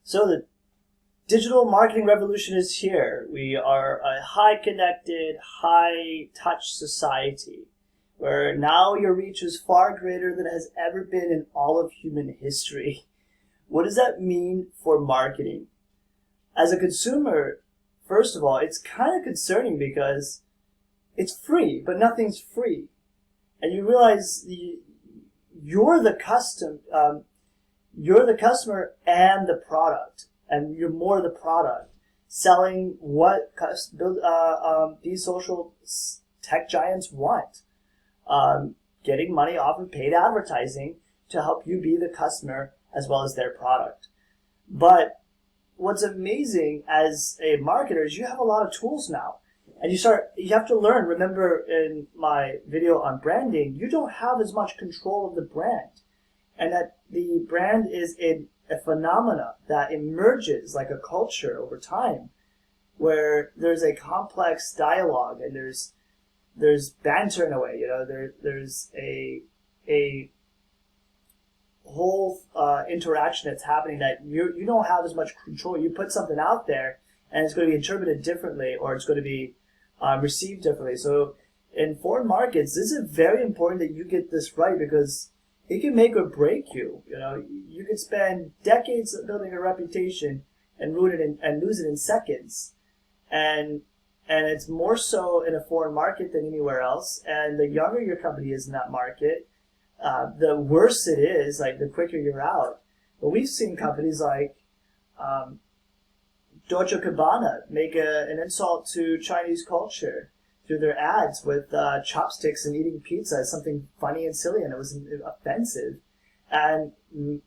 So the digital marketing revolution is here. We are a high connected, high touch society where now your reach is far greater than it has ever been in all of human history. What does that mean for marketing? As a consumer, first of all, it's kind of concerning because it's free, but nothing's free. And you realize you're the you're the customer and the product, and you're more the product, selling what these social tech giants want, getting money off of paid advertising to help you be the customer as well as their product. But what's amazing as a marketer is you have a lot of tools now. And you have to learn. Remember in my video on branding, you don't have as much control of the brand. And that the brand is a phenomena that emerges like a culture over time, where there's a complex dialogue and there's banter in a way. There's a whole interaction that's happening that you don't have as much control. You put something out there, and it's going to be interpreted differently, or it's going to be received differently. So in foreign markets, this is very important that you get this right, because it can make or break you. You could spend decades building a reputation and ruin it and lose it in seconds. And it's more so in a foreign market than anywhere else. And the younger your company is in that market, the worse it is, like the quicker you're out. But we've seen companies like Deutsche Cabana make an insult to Chinese culture through their ads with chopsticks and eating pizza as something funny and silly, and it was offensive. And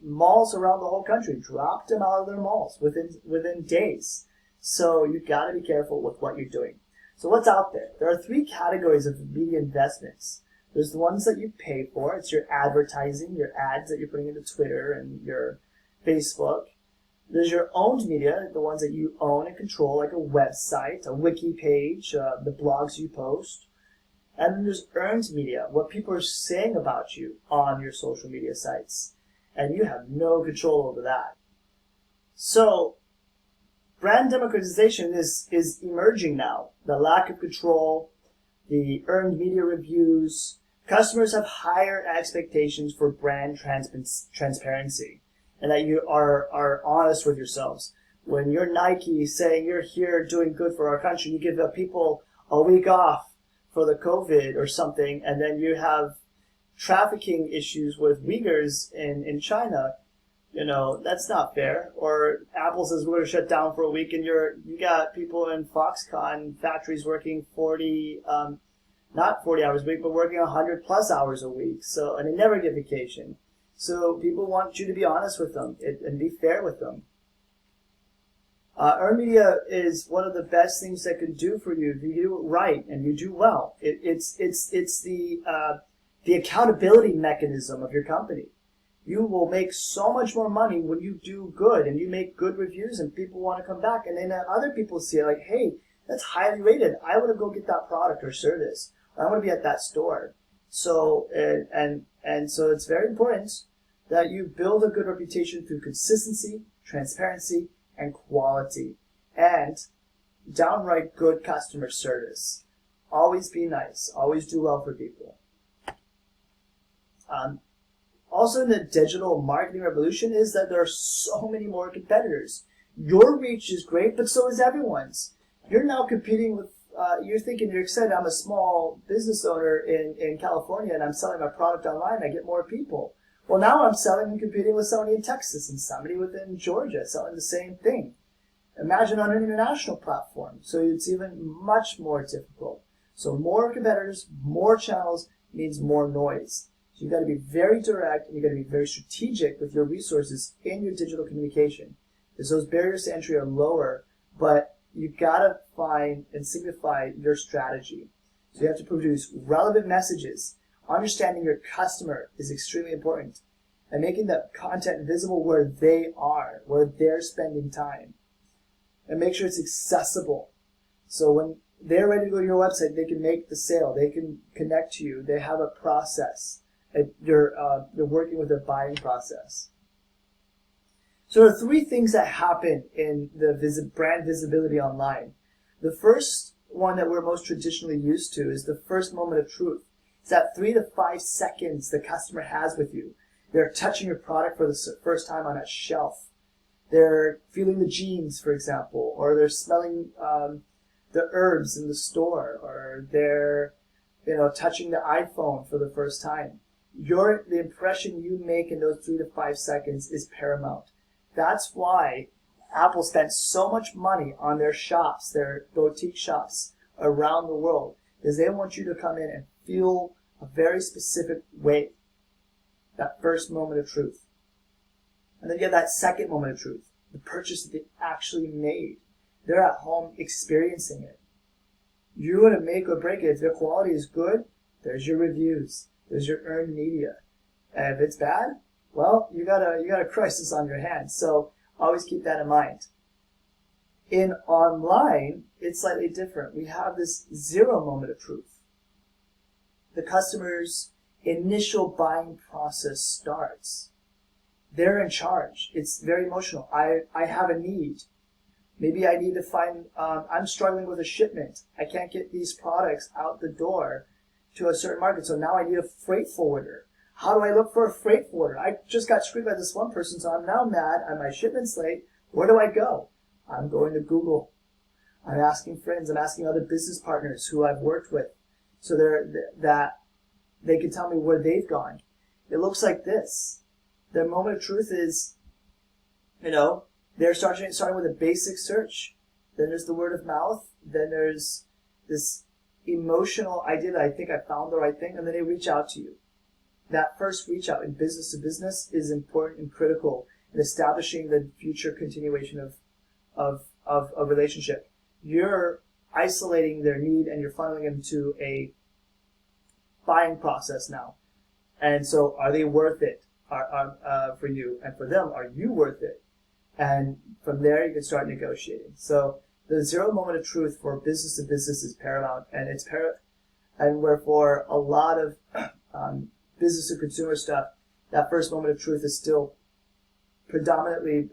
malls around the whole country dropped them out of their malls within days. So you've got to be careful with what you're doing. So what's out there? There are three categories of media investments. There's the ones that you pay for. It's your advertising, your ads that you're putting into Twitter and your Facebook. There's your owned media, the ones that you own and control, like a website, a wiki page, the blogs you post. And then there's earned media, what people are saying about you on your social media sites. And you have no control over that. So brand democratization is emerging now. The lack of control, the earned media reviews. Customers have higher expectations for brand transparency, and that you are honest with yourselves. When you're Nike saying you're here doing good for our country, you give the people a week off for the COVID or something, and then you have trafficking issues with Uyghurs in China, that's not fair. Or Apple says we're going to shut down for a week, and you got people in Foxconn factories working 40, not 40 hours a week, but working 100 plus hours a week. So, and they never get vacation. So people want you to be honest with them and be fair with them. Earned media is one of the best things that can do for you if you do it right and you do well. It's the accountability mechanism of your company. You will make so much more money when you do good and you make good reviews and people want to come back. And then other people see it like, hey, that's highly rated. I want to go get that product or service. I want to be at that store. So and so it's very important that you build a good reputation through consistency, transparency, and quality, and downright good customer service. Always be nice. Always do well for people. Also in the digital marketing revolution is that there are so many more competitors. Your reach is great, but so is everyone's. You're now competing with, you're thinking, you're excited, I'm a small business owner in California and I'm selling my product online, I get more people. Well, now I'm selling and competing with somebody in Texas and somebody within Georgia selling the same thing. Imagine on an international platform. So it's even much more difficult. So more competitors, more channels means more noise. So you've got to be very direct and you've got to be very strategic with your resources in your digital communication. Because those barriers to entry are lower, but you've got to find and signify your strategy. So you have to produce relevant messages. Understanding your customer is extremely important, and making the content visible where they are, where they're spending time. And make sure it's accessible. So when they're ready to go to your website, they can make the sale. They can connect to you. They have a process. You're working with their buying process. So there are three things that happen in the brand visibility online. The first one that we're most traditionally used to is the first moment of truth. It's that 3 to 5 seconds the customer has with you. They're touching your product for the first time on a shelf. They're feeling the jeans, for example, or they're smelling the herbs in the store, or they're touching the iPhone for the first time. The impression you make in those 3 to 5 seconds is paramount. That's why Apple spent so much money on their shops, their boutique shops around the world, because they want you to come in and feel a very specific way. That first moment of truth. And then you have that second moment of truth, the purchase that they actually made. They're at home experiencing it. You're going to make or break it. If their quality is good, there's your reviews. There's your earned media. And if it's bad, well, you got a crisis on your hands. So always keep that in mind. In online, it's slightly different. We have this zero moment of truth. The customer's initial buying process starts. They're in charge. It's very emotional. I have a need. Maybe I need to find, I'm struggling with a shipment. I can't get these products out the door to a certain market, so now I need a freight forwarder. How do I look for a freight forwarder? I just got screwed by this one person, so I'm now mad and my shipment's late. Where do I go? I'm going to Google. I'm asking friends. I'm asking other business partners who I've worked with, so that they can tell me where they've gone. It looks like this. Their moment of truth is, they're starting with a basic search. Then there's the word of mouth. Then there's this emotional idea that I think I found the right thing, and then they reach out to you. That first reach out in business to business is important and critical in establishing the future continuation of a relationship. You're isolating their need and you're funneling them to a buying process now. And so are they worth it for you? And for them, are you worth it? And from there, you can start negotiating. So the zero moment of truth for business to business is paramount, and and wherefore a lot of business to consumer stuff, that first moment of truth is still predominantly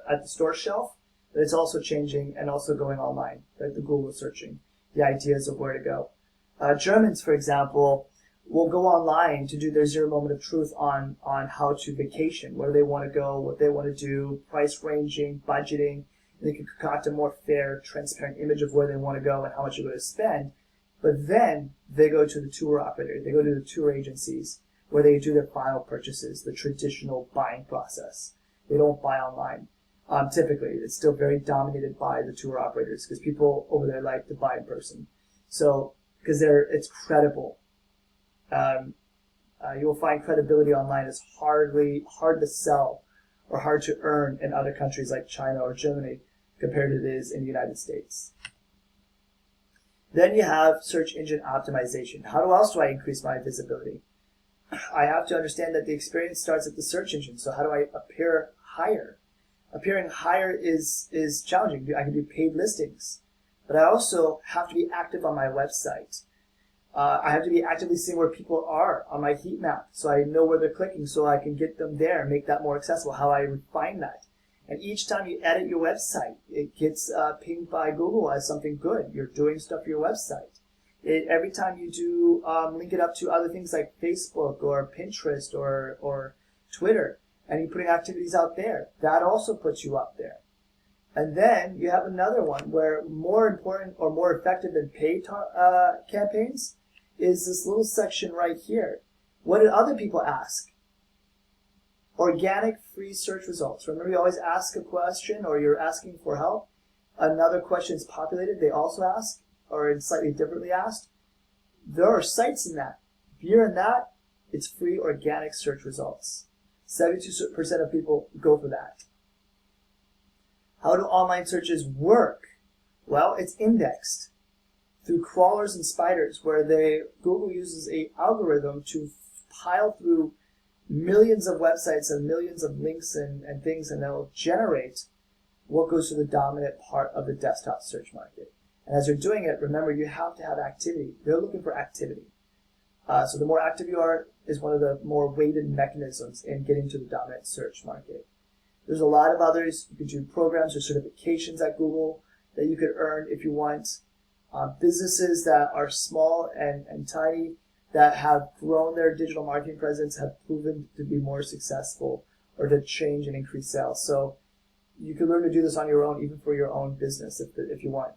at the store shelf, but it's also changing and also going online, like the Google searching, the ideas of where to go. Germans, for example, will go online to do their zero moment of truth on how to vacation, where they want to go, what they want to do, price ranging, budgeting. And they can concoct a more fair, transparent image of where they want to go and how much they're going to spend. But then they go to the tour operator, they go to the tour agencies where they do their final purchases, the traditional buying process. They don't buy online. Typically, it's still very dominated by the tour operators because people over there like to buy in person. So, because it's credible. You will find credibility online is hard to sell or hard to earn in other countries like China or Germany compared to it is in the United States. Then you have search engine optimization. How else do I increase my visibility? I have to understand that the experience starts at the search engine. So how do I appear higher? Appearing higher is challenging. I can do paid listings, but I also have to be active on my website. I have to be actively seeing where people are on my heat map so I know where they're clicking so I can get them there and make that more accessible, how I refine that. And each time you edit your website, it gets pinged by Google as something good. You're doing stuff for your website. Every time you do link it up to other things like Facebook or Pinterest or Twitter, and you're putting activities out there, that also puts you up there. And then you have another one where more important or more effective than paid campaigns is this little section right here. What did other people ask? Organic free search results. Remember, you always ask a question or you're asking for help. Another question is populated. They also ask, or it's slightly differently asked. There are sites in that. If you're in that, it's free organic search results. 72% of people go for that. How do online searches work? Well, it's indexed through crawlers and spiders, where Google uses an algorithm to pile through millions of websites and millions of links and things, and they'll generate what goes to the dominant part of the desktop search market. And as you're doing it, remember, you have to have activity. They're looking for activity. So the more active you are is one of the more weighted mechanisms in getting to the dominant search market. There's a lot of others. You could do programs or certifications at Google that you could earn if you want. Businesses that are small and tiny that have grown their digital marketing presence have proven to be more successful or to change and increase sales. So you can learn to do this on your own, even for your own business if you want.